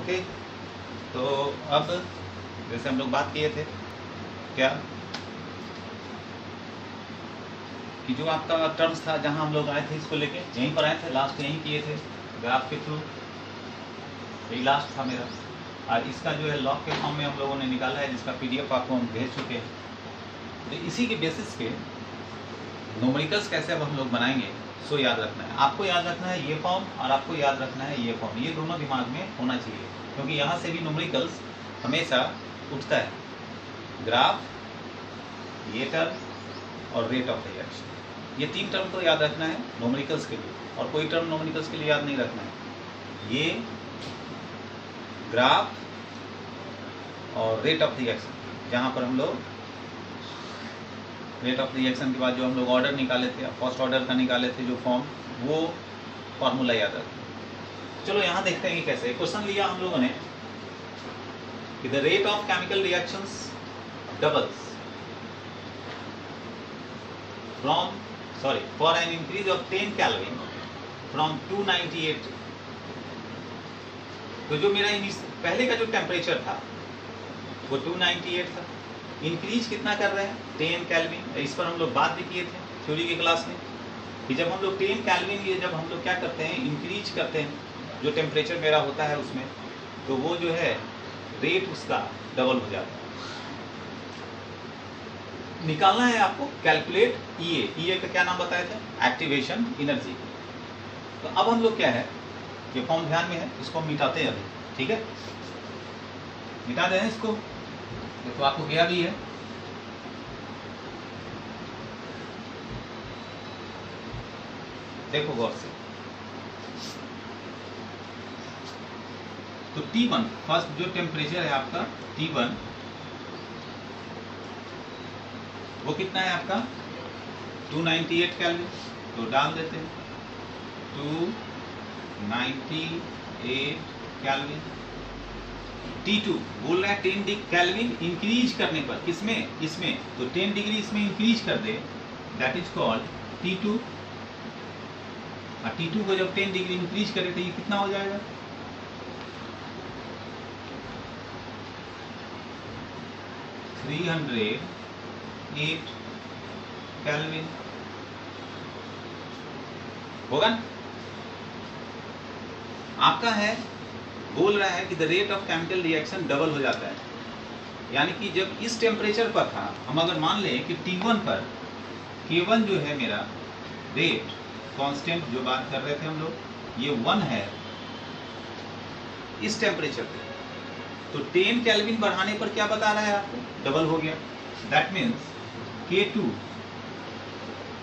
Okay, तो अब जैसे हम लोग बात किए थे क्या कि जो आपका टर्म्स था जहां हम लोग आए थे इसको लेके, यहीं पर आए थे, लास्ट यहीं किए थे ग्राफ के थ्रू, यही लास्ट था मेरा। और इसका जो है लॉग के फॉर्म में हम लोगों ने निकाला है, जिसका PDF आपको हम भेज चुके हैं। तो इसी के बेसिस पे न्यूमेरिकल्स कैसे अब हम लोग बनाएंगे, सो याद रखना है। आपको याद रखना है ये फॉर्म और आपको याद रखना है ये फॉर्म, ये दोनों दिमाग में होना चाहिए, क्योंकि यहाँ से भी न्यूमेरिकल्स हमेशा उठता है। ग्राफ, ये टर्म और रेट ऑफ रिएक्शन, ये 3 टर्म तो याद रखना है न्यूमेरिकल्स के लिए, और कोई टर्म न्यूमेरिकल्स के लिए याद नहीं रखना है। ये ग्राफ और रेट ऑफ रिएक्शन, जहाँ पर हम लोग रेट ऑफ रिएक्शन के बाद जो हम लोग ऑर्डर निकाले थे, फर्स्ट ऑर्डर का निकाले थे जो फॉर्म, वो फॉर्मूला याद रखें। चलो यहाँ देखते हैं कि कैसे। क्वेश्चन लिया हम लोगों ने कि the rate of chemical reactions doubles for an increase of 10 kelvin from 298। तो जो मेरा पहले का जो टेम्परेचर था वो 298 था, इंक्रीज कितना कर रहे हैं 10 केल्विन। इस पर हम लोग बात भी किए थे थ्योरी की क्लास में कि जब हम लोग 10 केल्विन ये जब हम लोग क्या करते हैं, इंक्रीज करते हैं जो टेम्परेचर मेरा होता है उसमें, तो वो जो है रेट उसका डबल हो जाता है। निकालना है आपको, कैलकुलेट EA का क्या नाम बताया था, एक्टिवेशन एनर्जी। तो अब हम लोग क्या है, ये फॉर्म ध्यान में है, इसको हम मिटाते हैं अभी, ठीक है, मिटा दें इसको, तो आपको गया भी है। देखो गौर से, तो T1 फर्स्ट जो टेम्परेचर है आपका T1, वो कितना है आपका 298 केल्विन। तो डाल देते हैं 298 केल्विन। T2 बोल रहा है 10 डिग्री केल्विन इंक्रीज करने पर, किसमें, इसमें, तो 10 डिग्री इसमें इंक्रीज कर दे, दैट इज कॉल्ड T2। और T2 को जब 10 डिग्री इंक्रीज करे तो ये कितना हो जाएगा, $308 केल्विन होगा ना। आपका है, बोल रहा है कि the rate of chemical reaction double हो जाता है, यानी कि जब इस टेम्परेचर पर था, हम अगर मान लें कि T1 पर K1 जो है मेरा रेट कांस्टेंट जो बात कर रहे थे हम लोग, ये 1 है इस टेम्परेचर पे, तो 10 केल्विन बढ़ाने पर क्या बता रहा है आपको, डबल हो गया। दैट मीन्स K2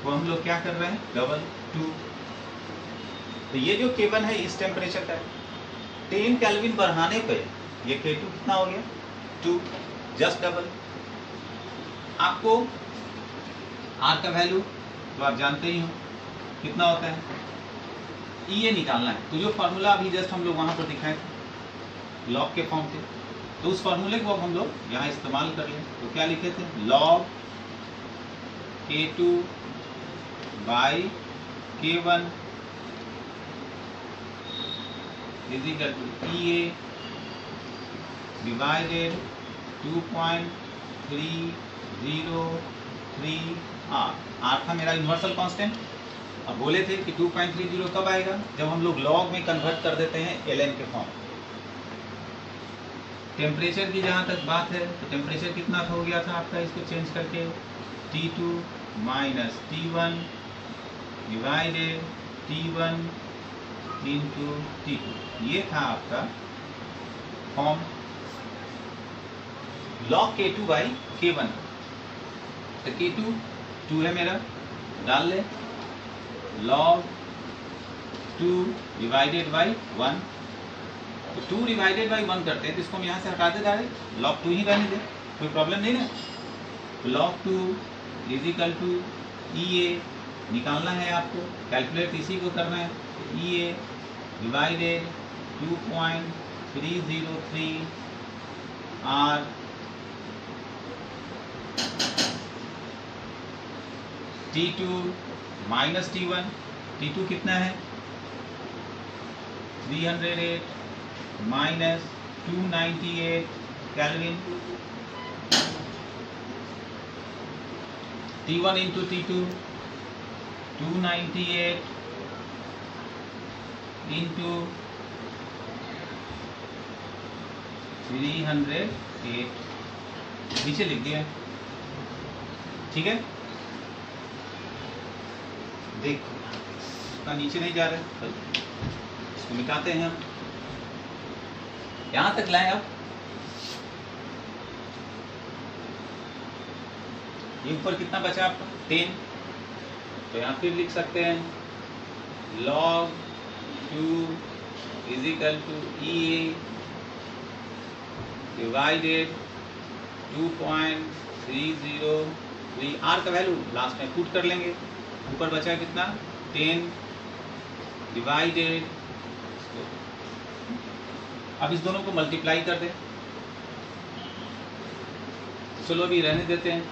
को हम लोग क्या कर रहे हैं, डबल 2। तो ये जो K1 है इस टेम्परेचर का है, 10 केल्विन बढ़ाने पे ये K2 कितना हो गया 2, जस्ट डबल। आपको R का वैल्यू तो आप जानते ही हो कितना होता है, EA निकालना है। तो जो फार्मूला अभी जस्ट हम लोग वहां पर दिखाए थे लॉग के फॉर्म थे, तो उस फार्मूले को अब हम लोग यहाँ इस्तेमाल कर लें। तो क्या लिखे थे, log K2 by K1 is equal to EA divided 2.303 R था मेरा यूनिवर्सल कांस्टेंट। अब बोले थे कि 2.30 कब आएगा, जब हम लोग लॉग में कन्वर्ट कर देते हैं ln के फॉर्म। टेम्परेचर की जहाँ तक बात है, तो टेम्परेचर कितना हो गया था आपका, इसको चेंज करके T2 minus T1 divided T1 into T2, ये था आपका form log K2 by K1। तो K2 2 है मेरा, डाल ले, log 2 डिवाइडेड बाई 1। तो 2 डिवाइडेड बाई 1 करते हैं, तो इसको हम यहाँ से हटा दे डायरेक्ट, log 2 ही रहने दे, कोई प्रॉब्लम नहीं ना। तो log 2 is equal to EA निकालना है आपको, कैलकुलेट इसी को करना है। EA divided 2.303 R T2 minus T1, T2 कितना है 308 minus 298 kelvin, T1 into T2 298 into 308, नीचे लिख दिया। ठीक है, देखो इसका नीचे नहीं जा रहा है, इसको मिटाते हैं हम, यहां तक लाएं। अब ये ऊपर कितना बचा आपका 10, तो यहाँ फिर लिख सकते हैं log 2 is equal to EA divided 2.303, R का वैल्यू लास्ट में पुट कर लेंगे। ऊपर बचा कितना 10 डिवाइडेड, अब इस दोनों को मल्टीप्लाई कर दें, चलो अभी रहने देते हैं।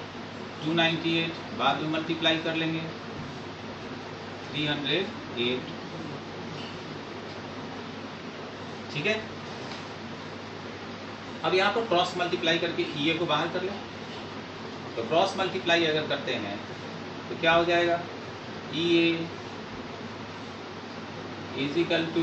298 बाद में मल्टीप्लाई कर लेंगे 308, ठीक है। अब यहाँ पर क्रॉस मल्टीप्लाई करके EA को बाहर कर लें, तो क्रॉस मल्टीप्लाई अगर करते हैं तो क्या हो जाएगा, EA इज इक्वल टू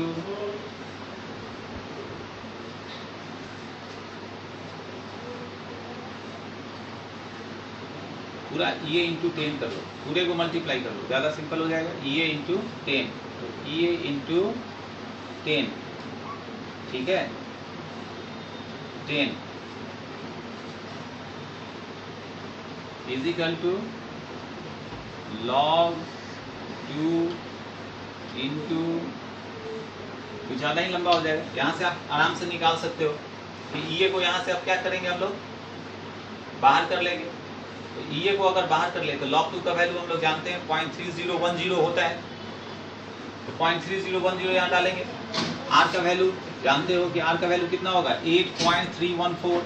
पूरा EA इंटू 10 कर लो, पूरे को मल्टीप्लाई कर लो, ज़्यादा सिंपल हो जाएगा। EA इंटू 10, तो EA इंटू 10, ठीक है, 10 is equal to log 2 into, कुछ ज़्यादा ही लंबा हो जाएगा। यहाँ से आप आराम से निकाल सकते हो कि EA को यहाँ से अब क्या करेंगे, हम लोग बाहर कर लेंगे। तो EA को अगर बाहर कर ले तो log 2 का वैल्यू हम लोग जानते हैं 0.3010 होता है, तो 0.3010 यहाँ डालेंगे। R का वैल्यू जानते हो कि R का वैल्यू कितना होगा 8.314,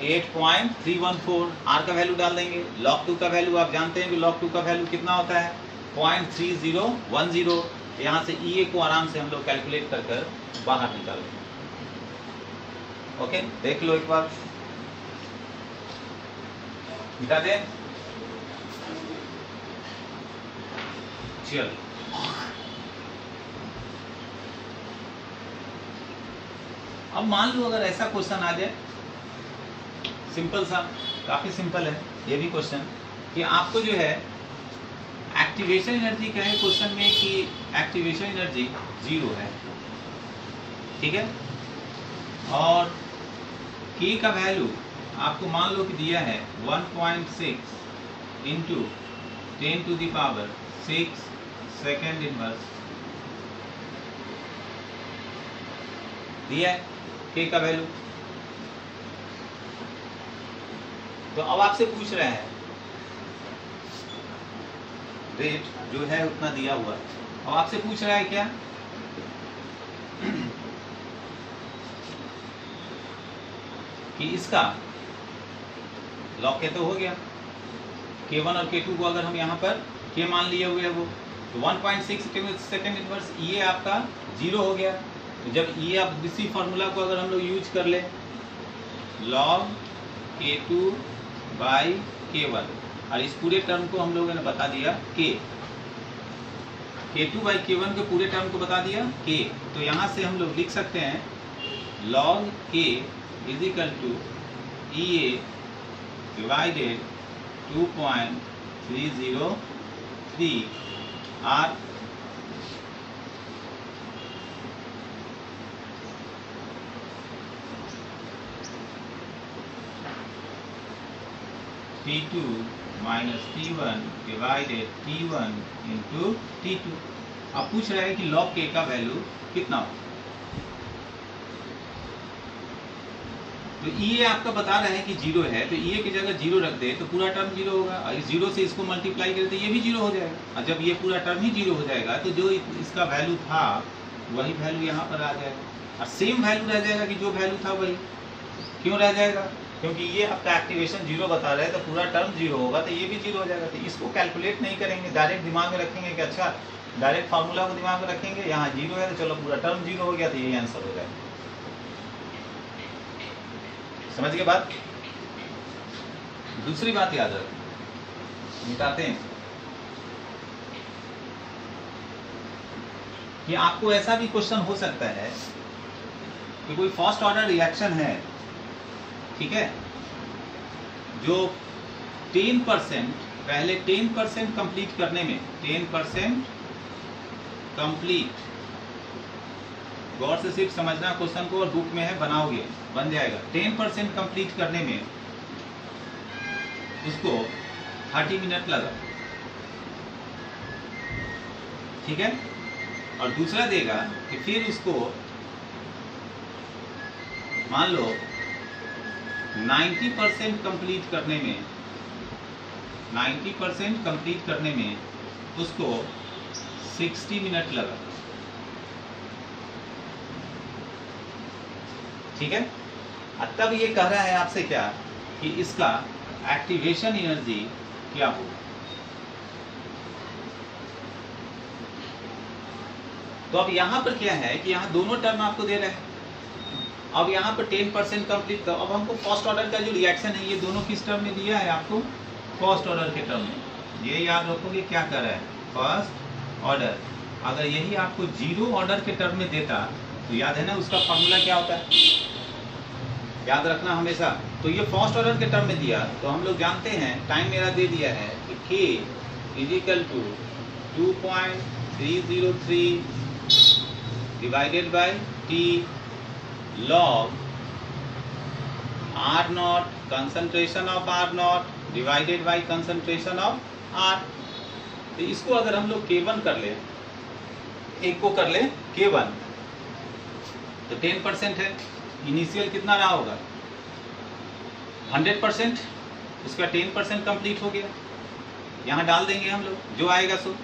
8.314 R का वैल्यू डाल देंगे। log 2 का वैल्यू आप जानते हैं कि log 2 का वैल्यू कितना होता है 0.3010। यहाँ से EA को आराम से हम लोग कैलकुलेट कर कर बाहर निकाल लेंगे। ओके, देख लो एक बार, मिटा दें। चल, अब मान लो अगर ऐसा क्वेश्चन आ जाए, सिंपल सा, काफी सिंपल है ये भी क्वेश्चन, कि आपको जो है एक्टिवेशन एनर्जी क्या है क्वेश्चन में, कि एक्टिवेशन एनर्जी 0 है, ठीक है, और K का वैल्यू आपको मान लो कि दिया है 1.6 इंटू 10⁶ सेकेंड इनवर्स दिया है K का वैल्यू। तो अब आपसे पूछ रहे हैं रेट जो है उतना दिया हुआ, अब आपसे पूछ रहा है क्या कि इसका log K तो हो गया, K1 और K2 को अगर हम यहाँ पर K मान लिए हुए है वो, तो 1.6 सेकेंड इनवर्स EA आपका 0 हो गया। तो जब EA आप इसी फॉर्मूला को अगर हम लोग यूज कर ले, log K2 बाई K1, और इस पूरे टर्म को हम लोगों ने बता दिया K2 बाई K1 के पूरे टर्म को बता दिया K। तो यहाँ से हम लोग लिख सकते हैं log K is equal to EA divided 2.303 R T2 minus T1 divided T1 into T2। अब पूछ रहा है कि log K का वैल्यू कितना हो, तो EA आपका बता रहा है कि 0 है, तो EA की जगह 0 रख दे तो पूरा टर्म 0 होगा, और इस 0 से इसको मल्टीप्लाई करें तो ये भी 0 हो जाएगा, और जब ये पूरा टर्म ही 0 हो जाएगा तो जो इसका वैल्यू था वही वैल्यू यहाँ पर आ जाएगा, और सेम वैल्यू रह जाएगा कि जो वैल्यू था वही। क्यों रह जाएगा, क्योंकि ये आपका एक्टिवेशन 0 बता रहा है, तो पूरा टर्म 0 होगा, तो ये भी 0 हो जाएगा। तो इसको कैलकुलेट नहीं करेंगे, डायरेक्ट दिमाग में रखेंगे कि अच्छा डायरेक्ट फार्मूला को दिमाग में रखेंगे, यहाँ 0 है तो चलो पूरा टर्म 0 हो गया, तो यही आंसर हो जाएगा। समझ के बात। दूसरी बात याद रख, मिटाते हैं कि आपको ऐसा भी क्वेश्चन हो सकता है कि कोई फर्स्ट ऑर्डर रिएक्शन है, ठीक है, जो 10% पहले 10% कंप्लीट करने में 10% कंप्लीट, गौर से सिर्फ समझना क्वेश्चन को, और बुक में है बनाओगे बन जाएगा। 10% कंप्लीट करने में उसको 30 मिनट लगा, ठीक है, और दूसरा देगा कि फिर उसको मान लो 90% कंप्लीट करने में 90% कंप्लीट करने में उसको 60 मिनट लगा, ठीक है। तब ये कह रहा है आपसे क्या कि इसका एक्टिवेशन एनर्जी क्या होगा। तो अब यहाँ पर क्या है कि यहाँ दोनों टर्म आपको दे रहे हैं। अब यहाँ पर 10% कंप्लीट, तो अब हमको फर्स्ट ऑर्डर का जो रिएक्शन है ये दोनों किस टर्म में दिया है आपको, फर्स्ट ऑर्डर के टर्म में। ये याद रखोगे क्या कर रहा है, फर्स्ट ऑर्डर। अगर यही आपको जीरो ऑर्डर के टर्म में देता तो याद है ना उसका फॉर्मूला क्या होता है, याद रखना हमेशा। तो ये फर्स्ट ऑर्डर के टर्म में दिया, तो हम लोग जानते हैं टाइम मेरा दे दिया है कि k is equal to 2.303 divided by t log r not concentration of r not divided by concentration of r। तो इसको अगर हम लोग k1 कर ले, एक को कर ले k1, तो 10% है, इनिशियल कितना रहा होगा 100%, उसका 10% कंप्लीट हो गया, यहाँ डाल देंगे हम लोग जो आएगा सो।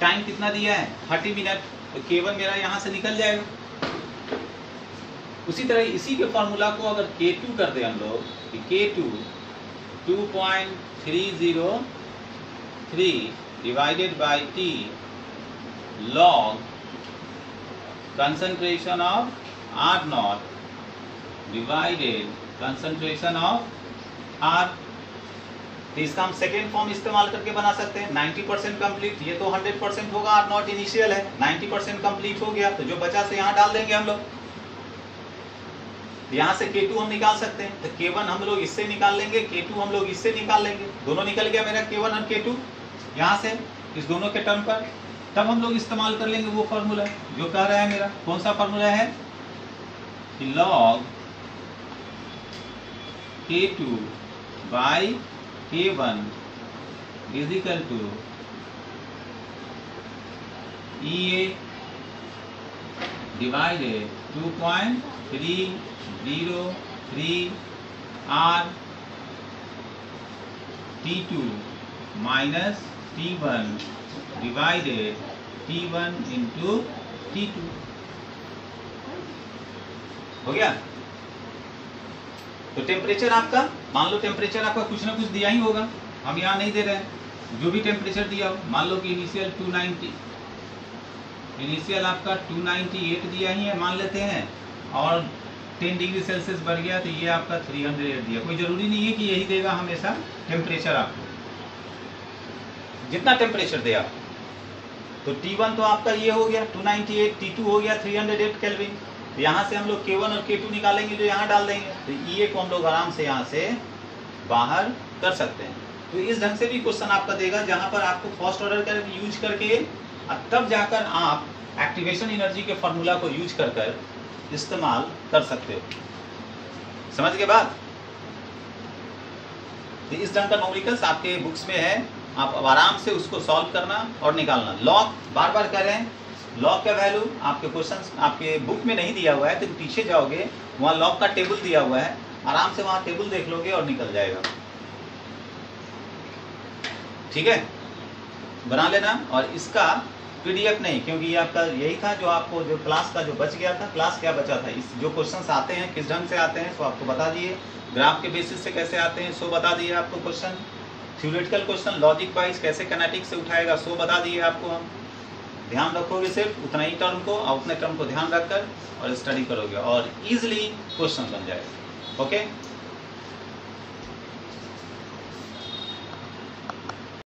टाइम कितना दिया है 30 मिनट, तो k1 मेरा यहाँ से निकल जाएगा। उसी तरह इसी के फॉर्मूला को अगर k2 कर दे हम लोग, k2 2.303 divided by t log concentration of r not divided concentration of r। तो इसका हम सेकेंड फॉर्म इस्तेमाल करके बना सकते हैं 90% कंप्लीट, ये तो 100% होगा, r नॉट इनिशियल है, 90% कंप्लीट हो गया, तो जो बचा से यहाँ डाल देंगे हम लोग। यहाँ से k2 हम निकाल सकते हैं, तो k1 हम लोग इससे निकाल लेंगे, k2 हम लोग इससे निकाल लेंगे, दोनों निकल गया मेरा k1 और k2 यहाँ से इस दोनों के टर्म पर। तब हम लोग इस्तेमाल कर लेंगे वो फॉर्मूला जो कह रहा है मेरा, कौन सा फॉर्मूला है कि log k2 by k1 is equal to EA divided 2.303 R T2 minus T1 divided T1 into T2। हो गया। तो टेम्परेचर आपका, मान लो टेम्परेचर आपका कुछ ना कुछ दिया ही होगा, हम यहाँ नहीं दे रहे हैं, जो भी टेम्परेचर दिया हो, मान लो कि इनिशियल 290, इनिशियल आपका 298 दिया ही है मान लेते हैं, और 10 डिग्री सेल्सियस बढ़ गया तो ये आपका 308 दिया। कोई जरूरी नहीं है कि यही देगा हमेशा टेम्परेचर आपको, जितना टेम्परेचर दे आप। तो T1 तो आपका ये हो गया 298, T2 हो गया 308 केल्विन। यहाँ से हम लोग k1 और k2 निकालेंगे जो यहाँ डाल देंगे, तो EA को हम लोग आराम से यहाँ से बाहर कर सकते हैं। तो इस ढंग से भी क्वेश्चन आपका देगा जहाँ पर आपको फर्स्ट ऑर्डर का यूज करके तब जाकर आप एक्टिवेशन एनर्जी के फॉर्मूला को यूज कर इस्तेमाल कर सकते हो। समझ के बाद तो इस ढंग का न्यूमेरिकल्स आपके बुक्स में है, आप आराम से उसको सॉल्व करना और निकालना। लॉग बार बार कर रहे हैं, लॉग का वैल्यू आपके क्वेश्चंस आपके बुक में नहीं दिया हुआ है, तो पीछे जाओगे वहाँ लॉग का टेबल दिया हुआ है, आराम से वहाँ टेबल देख लोगे और निकल जाएगा। ठीक है, बना लेना। और इसका PDF नहीं, क्योंकि ये आपका यही था जो आपको जो क्लास का जो बच गया था। क्लास क्या बचा था, इस जो क्वेश्चंस आते हैं किस ढंग से आते हैं सो आपको बता दिए, ग्राफ के बेसिस से कैसे आते हैं सो बता दिए आपको question, theoretical question logic wise कैसे कैनेटिक से उठाएगा सो बता दिए आपको हम। ध्यान रखोगे सिर्फ उतना ही टर्म को और उतने टर्म को ध्यान रखकर और स्टडी करोगे और इजीली क्वेश्चन बन जाएगा। ओके